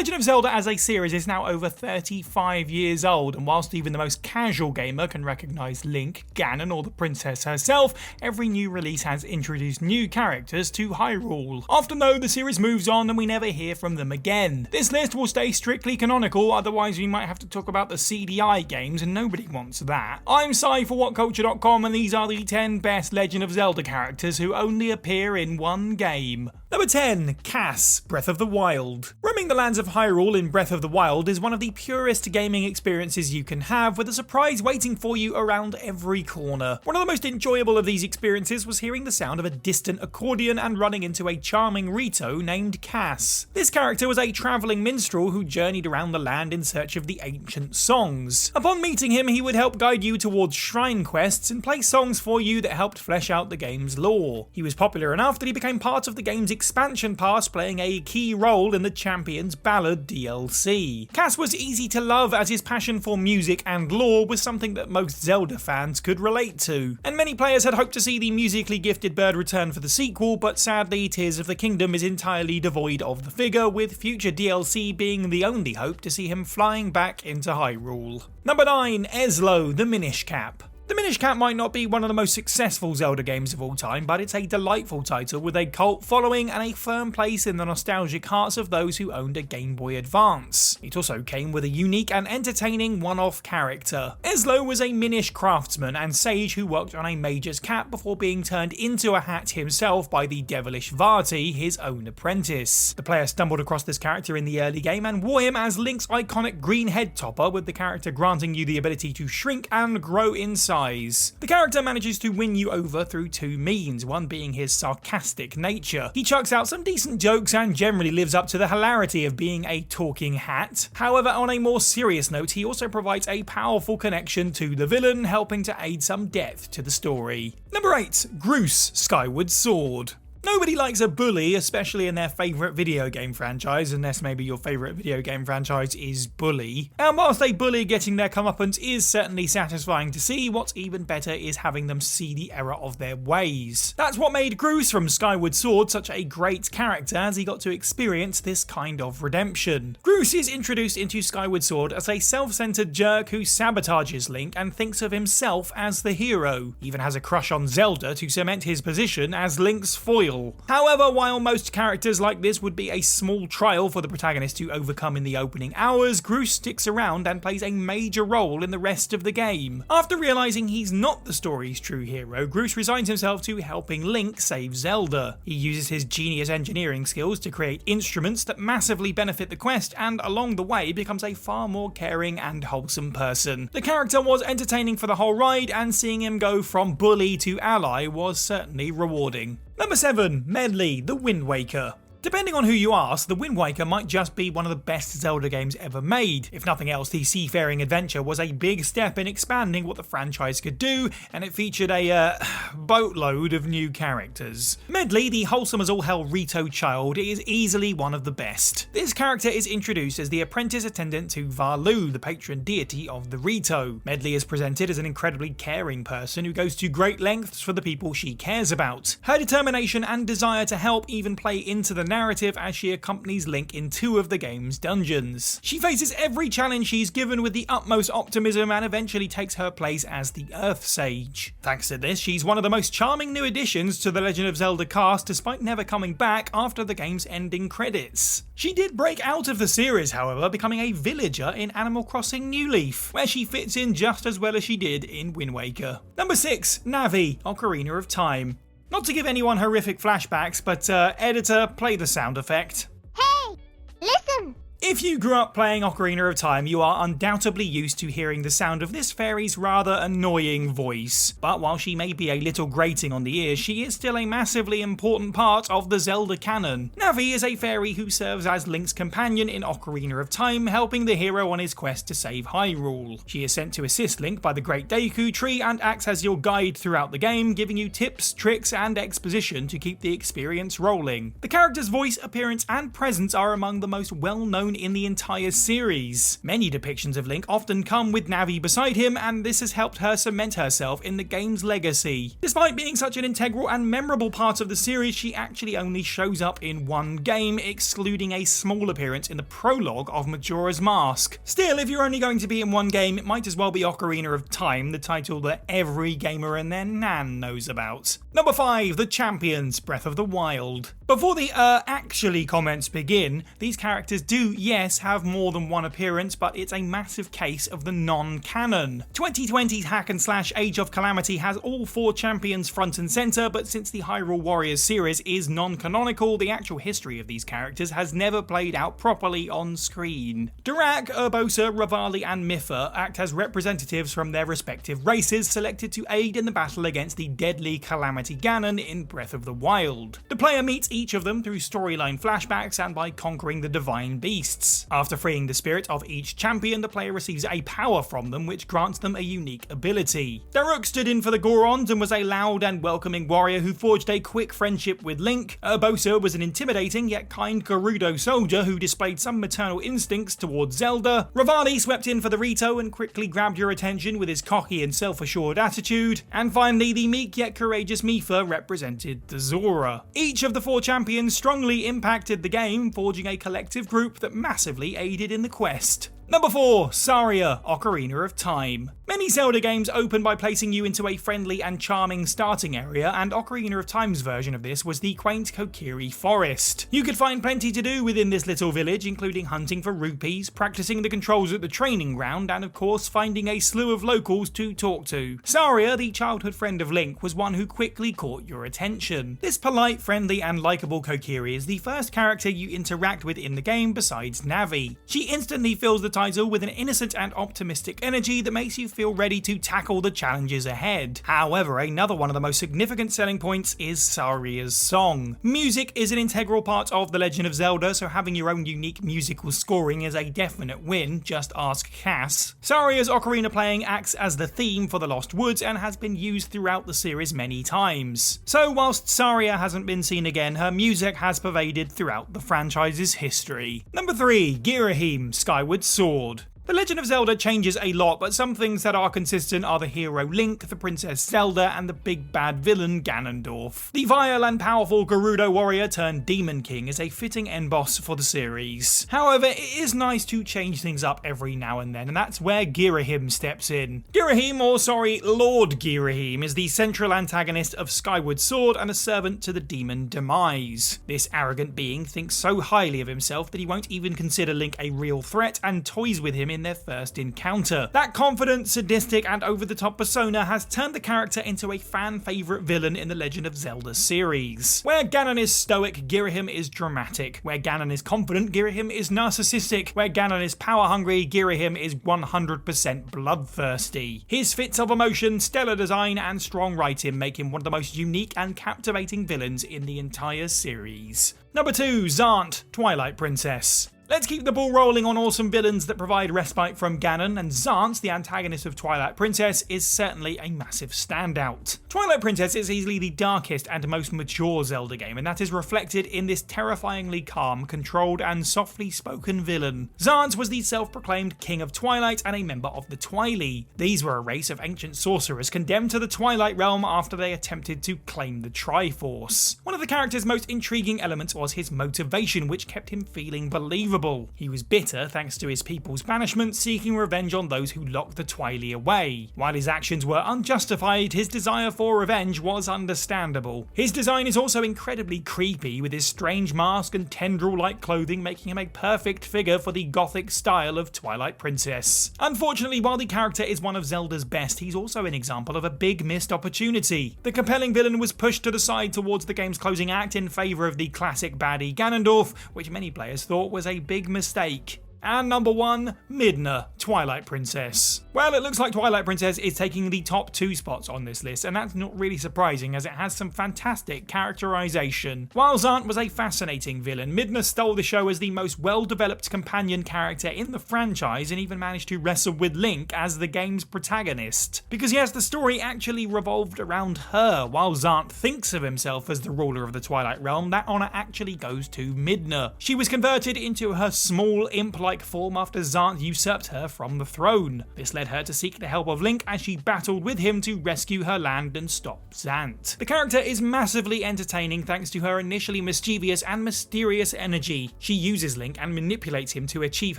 Legend of Zelda as a series is now over 35 years old, and whilst even the most casual gamer can recognise Link, Ganon or the princess herself, every new release has introduced new characters to Hyrule. Often though, the series moves on and we never hear from them again. This list will stay strictly canonical, otherwise we might have to talk about the CDI games and nobody wants that. I'm Sai for WhatCulture.com and these are the 10 best Legend of Zelda characters who only appear in one game. Number 10. Cass, Breath of the Wild. Roaming the lands of Hyrule in Breath of the Wild is one of the purest gaming experiences you can have, with a surprise waiting for you around every corner. One of the most enjoyable of these experiences was hearing the sound of a distant accordion and running into a charming Rito named Cass. This character was a travelling minstrel who journeyed around the land in search of the ancient songs. Upon meeting him, he would help guide you towards shrine quests and play songs for you that helped flesh out the game's lore. He was popular enough that he became part of the game's expansion pass, playing a key role in the Champion's Ballad DLC. Cass was easy to love as his passion for music and lore was something that most Zelda fans could relate to. And many players had hoped to see the musically gifted bird return for the sequel, but sadly Tears of the Kingdom is entirely devoid of the figure, with future DLC being the only hope to see him flying back into Hyrule. Number 9. Eslo The Minish Cap. The Minish Cap might not be one of the most successful Zelda games of all time, but it's a delightful title with a cult following and a firm place in the nostalgic hearts of those who owned a Game Boy Advance. It also came with a unique and entertaining one-off character. Eslo was a Minish craftsman and sage who worked on a mage's cap before being turned into a hat himself by the devilish Vati, his own apprentice. The player stumbled across this character in the early game and wore him as Link's iconic green head topper, with the character granting you the ability to shrink and grow in size. The character manages to win you over through two means, one being his sarcastic nature. He chucks out some decent jokes and generally lives up to the hilarity of being a talking hat. However, on a more serious note, he also provides a powerful connection to the villain, helping to aid some depth to the story. Number 8. Groose, Skyward Sword. Nobody likes a bully, especially in their favourite video game franchise, unless maybe your favourite video game franchise is Bully. And whilst a bully getting their comeuppance is certainly satisfying to see, what's even better is having them see the error of their ways. That's what made Groose from Skyward Sword such a great character, as he got to experience this kind of redemption. Groose is introduced into Skyward Sword as a self-centered jerk who sabotages Link and thinks of himself as the hero. He even has a crush on Zelda to cement his position as Link's foil. However, while most characters like this would be a small trial for the protagonist to overcome in the opening hours, Groose sticks around and plays a major role in the rest of the game. After realising he's not the story's true hero, Groose resigns himself to helping Link save Zelda. He uses his genius engineering skills to create instruments that massively benefit the quest, and along the way becomes a far more caring and wholesome person. The character was entertaining for the whole ride, and seeing him go from bully to ally was certainly rewarding. Number 7. Medli, The Wind Waker. Depending on who you ask, The Wind Waker might just be one of the best Zelda games ever made. If nothing else, the seafaring adventure was a big step in expanding what the franchise could do, and it featured a boatload of new characters. Medli, the wholesome as all hell Rito child, is easily one of the best. This character is introduced as the apprentice attendant to Valu, the patron deity of the Rito. Medli is presented as an incredibly caring person who goes to great lengths for the people she cares about. Her determination and desire to help even play into the narrative as she accompanies Link in 2 of the game's dungeons. She faces every challenge she's given with the utmost optimism and eventually takes her place as the Earth Sage. Thanks to this, she's one of the most charming new additions to the Legend of Zelda cast, despite never coming back after the game's ending credits. She did break out of the series, however, becoming a villager in Animal Crossing New Leaf, where she fits in just as well as she did in Wind Waker. Number 6. Navi, Ocarina of Time. Not to give anyone horrific flashbacks, but editor, play the sound effect. Hey, listen! If you grew up playing Ocarina of Time, you are undoubtedly used to hearing the sound of this fairy's rather annoying voice. But while she may be a little grating on the ears, she is still a massively important part of the Zelda canon. Navi is a fairy who serves as Link's companion in Ocarina of Time, helping the hero on his quest to save Hyrule. She is sent to assist Link by the Great Deku Tree and acts as your guide throughout the game, giving you tips, tricks, and exposition to keep the experience rolling. The character's voice, appearance, and presence are among the most well-known in the entire series. Many depictions of Link often come with Navi beside him, and this has helped her cement herself in the game's legacy. Despite being such an integral and memorable part of the series, she actually only shows up in one game, excluding a small appearance in the prologue of Majora's Mask. Still, if you're only going to be in one game, it might as well be Ocarina of Time, the title that every gamer and their nan knows about. Number 5, The Champions, Breath of the Wild. Before the actually comments begin, these characters do, yes, have more than one appearance, but it's a massive case of the non-canon. 2020's hack and slash Age of Calamity has all 4 champions front and center, but since the Hyrule Warriors series is non-canonical, the actual history of these characters has never played out properly on screen. Dirac, Urbosa, Revali and Mipha act as representatives from their respective races selected to aid in the battle against the deadly Calamity Ganon in Breath of the Wild. The player meets each of them through storyline flashbacks and by conquering the divine beasts. After freeing the spirit of each champion, the player receives a power from them which grants them a unique ability. Daruk stood in for the Gorons and was a loud and welcoming warrior who forged a quick friendship with Link. Urbosa was an intimidating yet kind Gerudo soldier who displayed some maternal instincts towards Zelda. Revali swept in for the Rito and quickly grabbed your attention with his cocky and self-assured attitude. And finally, the meek yet courageous Mipha represented the Zora. Each of the 4 champions strongly impacted the game, forging a collective group that massively aided in the quest. Number 4, Saria, Ocarina of Time. Many Zelda games open by placing you into a friendly and charming starting area, and Ocarina of Time's version of this was the quaint Kokiri Forest. You could find plenty to do within this little village, including hunting for rupees, practicing the controls at the training ground, and of course finding a slew of locals to talk to. Saria, the childhood friend of Link, was one who quickly caught your attention. This polite, friendly, and likeable Kokiri is the first character you interact with in the game besides Navi. She instantly fills the title with an innocent and optimistic energy that makes you feel ready to tackle the challenges ahead. However, another one of the most significant selling points is Saria's song. Music is an integral part of The Legend of Zelda, so having your own unique musical scoring is a definite win, just ask Cass. Saria's ocarina playing acts as the theme for the Lost Woods and has been used throughout the series many times. So whilst Saria hasn't been seen again, her music has pervaded throughout the franchise's history. Number 3, Girihim, Skyward Sword. The Legend of Zelda changes a lot, but some things that are consistent are the hero Link, the Princess Zelda, and the big bad villain Ganondorf. The vile and powerful Gerudo warrior turned Demon King is a fitting end boss for the series. However, it is nice to change things up every now and then, and that's where Girihim steps in. Lord Girihim is the central antagonist of Skyward Sword and a servant to the demon Demise. This arrogant being thinks so highly of himself that he won't even consider Link a real threat and toys with him in their first encounter. That confident, sadistic, and over-the-top persona has turned the character into a fan-favourite villain in the Legend of Zelda series. Where Ganon is stoic, Girihim is dramatic. Where Ganon is confident, Girihim is narcissistic. Where Ganon is power-hungry, Girihim is 100% bloodthirsty. His fits of emotion, stellar design, and strong writing make him one of the most unique and captivating villains in the entire series. Number 2, Zant, Twilight Princess. Let's keep the ball rolling on awesome villains that provide respite from Ganon, and Zant, the antagonist of Twilight Princess, is certainly a massive standout. Twilight Princess is easily the darkest and most mature Zelda game, and that is reflected in this terrifyingly calm, controlled, and softly spoken villain. Zant was the self-proclaimed King of Twilight and a member of the Twili. These were a race of ancient sorcerers condemned to the Twilight Realm after they attempted to claim the Triforce. One of the character's most intriguing elements was his motivation, which kept him feeling believable. He was bitter thanks to his people's banishment, seeking revenge on those who locked the Twili away. While his actions were unjustified, his desire for revenge was understandable. His design is also incredibly creepy, with his strange mask and tendril-like clothing making him a perfect figure for the gothic style of Twilight Princess. Unfortunately, while the character is one of Zelda's best, he's also an example of a big missed opportunity. The compelling villain was pushed to the side towards the game's closing act in favour of the classic baddie Ganondorf, which many players thought was a big mistake. And number 1, Midna, Twilight Princess. Well, it looks like Twilight Princess is taking the top 2 spots on this list, and that's not really surprising as it has some fantastic characterization. While Zant was a fascinating villain, Midna stole the show as the most well-developed companion character in the franchise and even managed to wrestle with Link as the game's protagonist. Because yes, the story actually revolved around her. While Zant thinks of himself as the ruler of the Twilight Realm, that honour actually goes to Midna. She was converted into her small imp-like form after Zant usurped her from the throne. This led her to seek the help of Link as she battled with him to rescue her land and stop Zant. The character is massively entertaining thanks to her initially mischievous and mysterious energy. She uses Link and manipulates him to achieve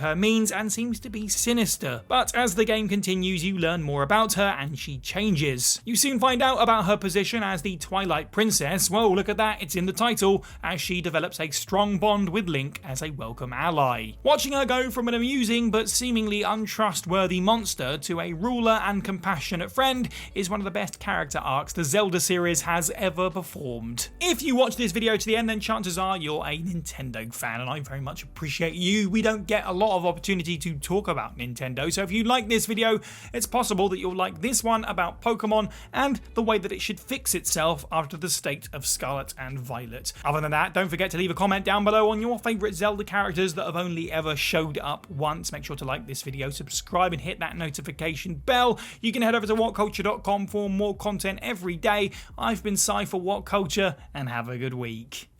her means and seems to be sinister. But as the game continues, you learn more about her and she changes. You soon find out about her position as the Twilight Princess. Well, look at that, it's in the title, as she develops a strong bond with Link as a welcome ally. Watching her go from an amusing but seemingly untrustworthy monster to a ruler and compassionate friend is one of the best character arcs the Zelda series has ever performed. If you watch this video to the end, then chances are you're a Nintendo fan, and I very much appreciate you. We don't get a lot of opportunity to talk about Nintendo, so if you like this video, it's possible that you'll like this one about Pokemon and the way that it should fix itself after the state of Scarlet and Violet. Other than that, don't forget to leave a comment down below on your favourite Zelda characters that have only ever showed up once. Make sure to like this video, subscribe and hit that notification bell. You can head over to WhatCulture.com for more content every day. I've been Sai for WhatCulture, and have a good week.